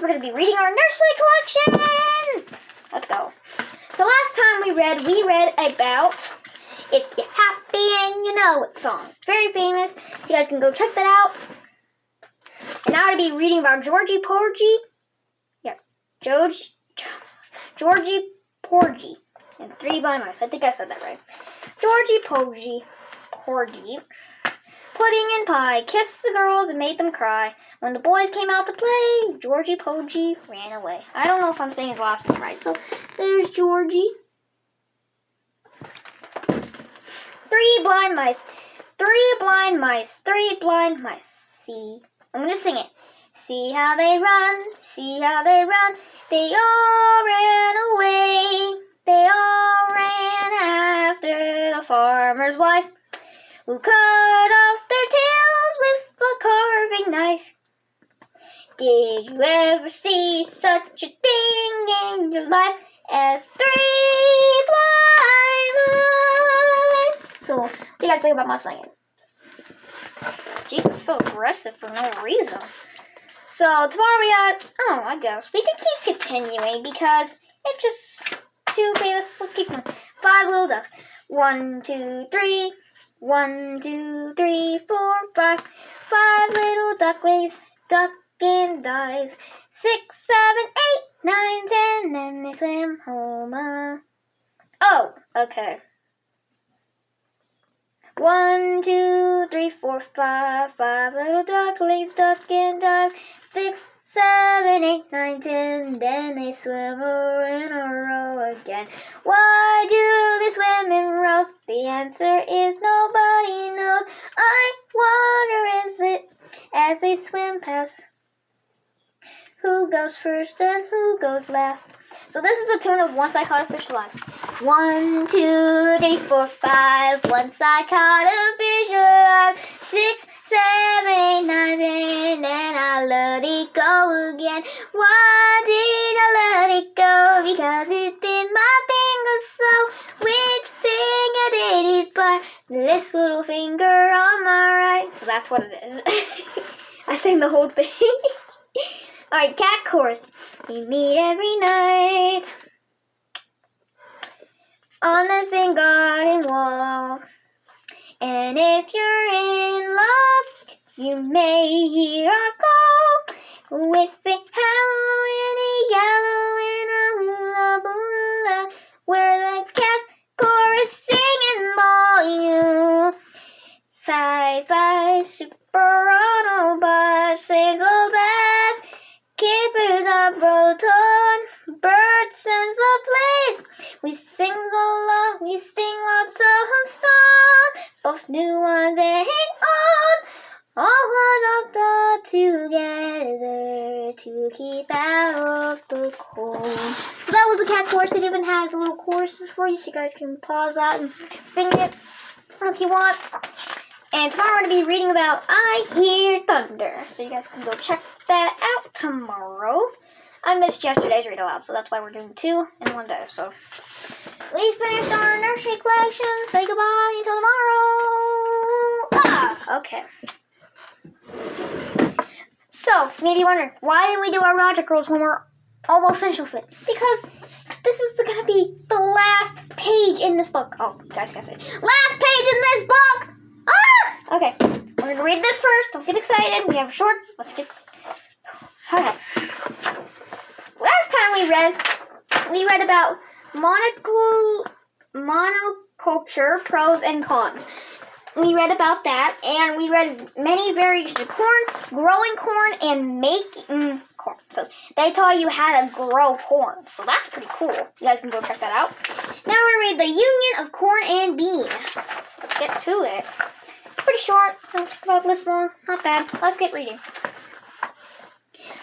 We're going to be reading our nursery collection. Let's go. So last time we read about If You're Happy and You Know It song. Very famous. So you guys can go check that out. And now I'm going to be reading about Georgie Porgy. Yeah, Georgie Porgy and 3 blind mice. I think I said that right. Georgie Porgy. Pudding and pie kissed the girls and made them cry. When the boys came out to play, Georgie Porgy ran away. I don't know if I'm saying his last name right, so there's Georgie. 3 blind mice. 3 blind mice. 3 blind mice. See, I'm going to sing it. See how they run. See how they run. They all ran away. They all ran after the farmer's wife, who cut off their tails with a carving knife. Did you ever see such a thing in your life as 3 blind mice? So, what do you guys think about my singing? Jesus, so aggressive for no reason. So, tomorrow we got, I guess we can keep continuing because it's just too famous. Let's keep going. 5 little ducks. 1, 2, 3. 1, 2, 3, 4, 5. 5 little ducklings duck and dives. 6, 7, 8, 9, 10. Then they swim home. Oh, okay. 1, 2, 3, 4, 5. 5 little ducklings duck and dive. 6, 7, 8, 9, 10. Then they swim in a row again. Why do they swim in rows? The answer is nobody knows. I wonder is it as they swim past who goes first and who goes last. So this is a tune of Once I Caught a Fish Alive. 1, 2, 3, 4, 5. Once I caught a fish alive. 6, 7, 8, 9, 10. Then I let it go again. Why did I let it go? Because it bit my finger so. Which finger did it bite? This little finger on my right. So that's what it is. I sang the whole thing. Alright, cat chorus. We meet every night on the same garden wall. And if you're in luck, you may hear our call. With a hello and a yellow and a hula hula, where the cats chorus singing ball. You 5 super Autobus saves the best. Keepers of Roton, bird sends the place. We sing lots of songs, both new ones and old, all huddled up together to keep out of the cold. So that was the cat chorus. It even has little choruses for you, so you guys can pause that and sing it if you want. And tomorrow we're going to be reading about I Hear Thunder. So you guys can go check that out tomorrow. I missed yesterday's read aloud, so that's why we're doing 2 in 1 day. So we finished our nursery collection. Say goodbye until tomorrow. Okay. So, maybe you're wondering, why didn't we do our Rodrick rules when we're almost finished with it? Because this is going to be the last page in this book. Oh, guys, can I say last page in this book! Okay, we're going to read this first. Don't get excited. We have a short. Let's get... Okay. Last time we read about monoculture, pros and cons. We read about that, and we read many variations of corn, growing corn, and making corn. So they taught you how to grow corn. So that's pretty cool. You guys can go check that out. Now we're going to read the union of corn and bean. Let's get to it. Pretty short, about this long, not bad. Let's get reading.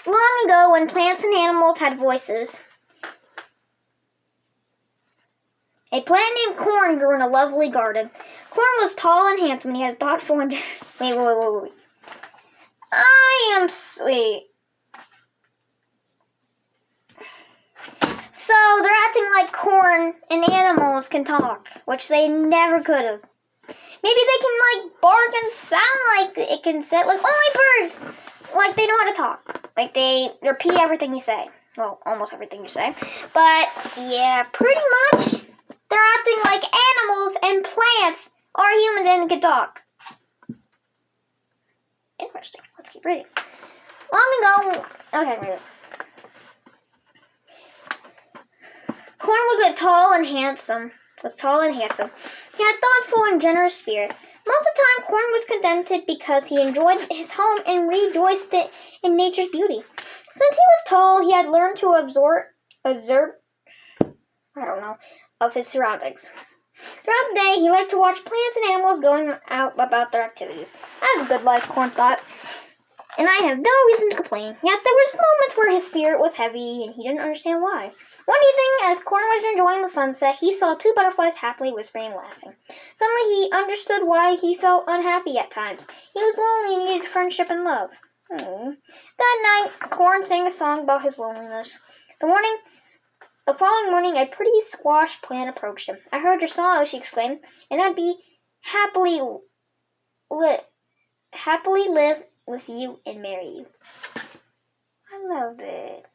Long ago, when plants and animals had voices, a plant named Corn grew in a lovely garden. Corn was tall and handsome, and he had thoughtful and... Wait. I am sweet. So, they're acting like corn and animals can talk, which they never could have. Maybe they can, bark and sound like it can say, only birds, they know how to talk. Like, they repeat everything you say. Well, almost everything you say. But, yeah, pretty much, they're acting like animals and plants or humans and can talk. Interesting. Let's keep reading. Long ago... Okay, read it. Corn was tall and handsome. He had thoughtful and generous spirit. Most of the time, Corn was contented because he enjoyed his home and rejoiced in nature's beauty. Since he was tall, he had learned to observe of his surroundings. Throughout the day, he liked to watch plants and animals going out about their activities. I have a good life, Corn thought, and I have no reason to complain. Yet there was moments where his spirit was heavy, and he didn't understand why. One evening, as Corn was enjoying the sunset, he saw two butterflies happily whispering and laughing. Suddenly, he understood why he felt unhappy at times. He was lonely and needed friendship and love. That night, Corn sang a song about his loneliness. The following morning, a pretty squash plant approached him. "I heard your song," she exclaimed, "and I'd be happily live with you and marry you." I love it.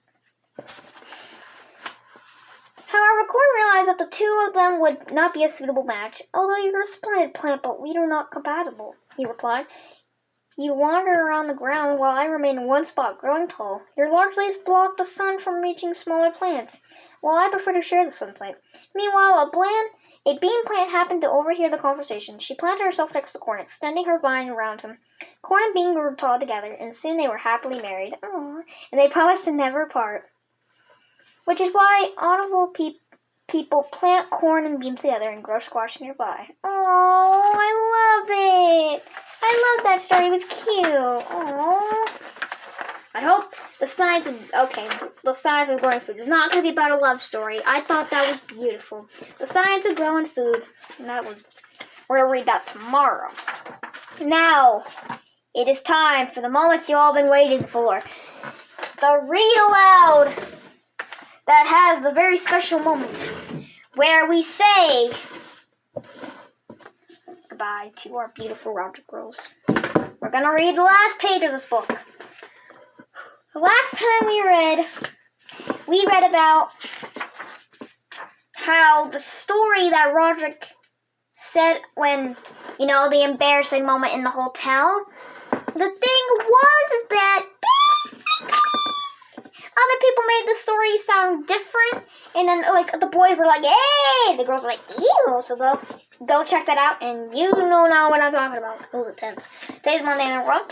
However, Corn realized that the two of them would not be a suitable match. "Although you're a splendid plant, but we are not compatible," he replied. "You wander around the ground while I remain in one spot, growing tall. Your large leaves block the sun from reaching smaller plants, while I prefer to share the sunlight." Meanwhile, a bean plant happened to overhear the conversation. She planted herself next to Corn, extending her vine around him. Corn and Bean grew tall together, and soon they were happily married. Aww. And they promised to never part. Which is why audible people plant corn and beans together and grow squash nearby. Oh, I love it. I love that story. It was cute. Oh. I hope the science of growing food is not going to be about a love story. I thought that was beautiful. The science of growing food. And we're going to read that tomorrow. Now, it is time for the moment you all been waiting for. The read aloud. That has the very special moment where we say goodbye to our beautiful Rodrick girls. We're going to read the last page of this book. The last time we read about how the story that Rodrick said when, the embarrassing moment in the hotel. The thing was that other people made the story sound different, and then the boys were like, "Hey!" The girls were like, "Ew!" So go check that out, and you know now what I'm talking about. It was intense. Today's Monday in a row.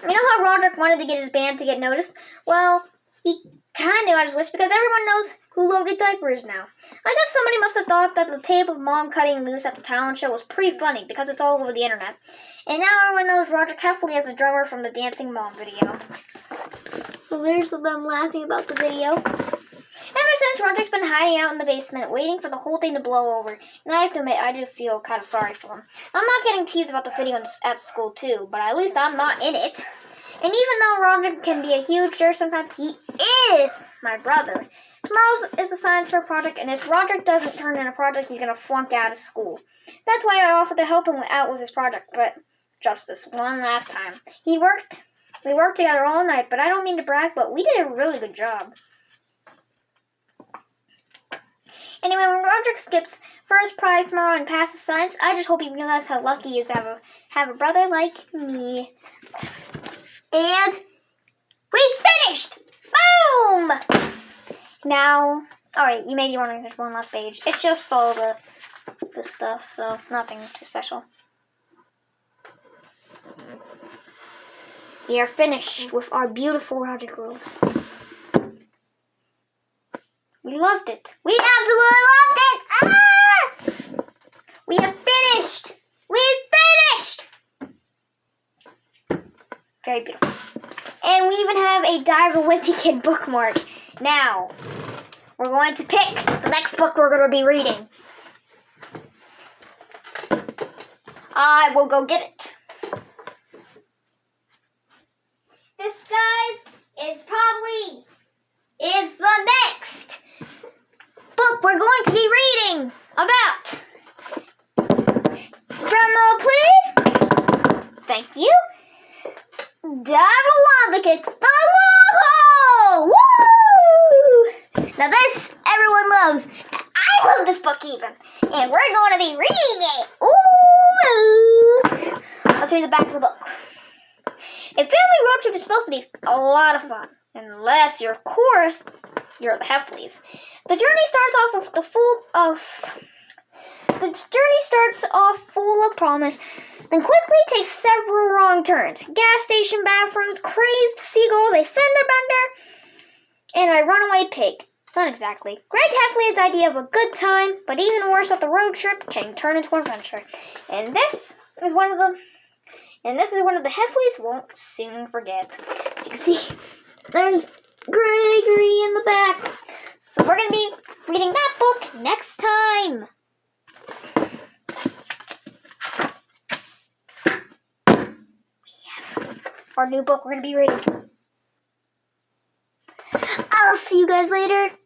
You know how Rodrick wanted to get his band to get noticed? Well, he kind of got his wish because everyone knows who Loaded Diaper is now. I guess somebody must have thought that the tape of Mom cutting loose at the talent show was pretty funny because it's all over the internet. And now everyone knows Rodrick Heffley as the drummer from the Dancing Mom video. So there's them laughing about the video. Ever since, Rodrick's been hiding out in the basement, waiting for the whole thing to blow over. And I have to admit, I do feel kind of sorry for him. I'm not getting teased about the video at school too, but at least I'm not in it. And even though Rodrick can be a huge jerk sometimes, he is my brother. Tomorrow is the science fair project, and if Rodrick doesn't turn in a project, he's going to flunk out of school. That's why I offered to help him out with his project, but just this one last time. We worked together all night, but I don't mean to brag, but we did a really good job. Anyway, when Rodrick gets first prize tomorrow and passes science, I just hope he realizes how lucky he is to have a brother like me. And we finished! Boom! Now, alright, you may be wondering, there's one last page. It's just all the stuff, so nothing too special. We are finished with our beautiful Rodrick girls. We loved it. We absolutely loved it! Ah! We have finished! We've finished! Very beautiful. And we even have a Die of a Wimpy Kid bookmark. Now, we're going to pick the next book we're going to be reading. I will go get it. This, guys, is the next book we're going to be reading about. Drum roll, please. Thank you. Die of a Wimpy Kid, the Now this, everyone loves. I love this book even. And we're going to be reading it. Ooh. Let's read the back of the book. A family road trip is supposed to be a lot of fun. Unless you're, of course, you're the Heffleys. The journey starts off full of promise, then quickly takes several wrong turns. Gas station bathrooms, crazed seagulls, a fender bender, and a runaway pig. Not exactly. Greg Heffley's idea of a good time, but even worse that the road trip can turn into an adventure. And this is one of the Heffleys won't soon forget. As you can see, there's Gregory in the back. So we're going to be reading that book next time. Our new book we're going to be reading. I'll see you guys later.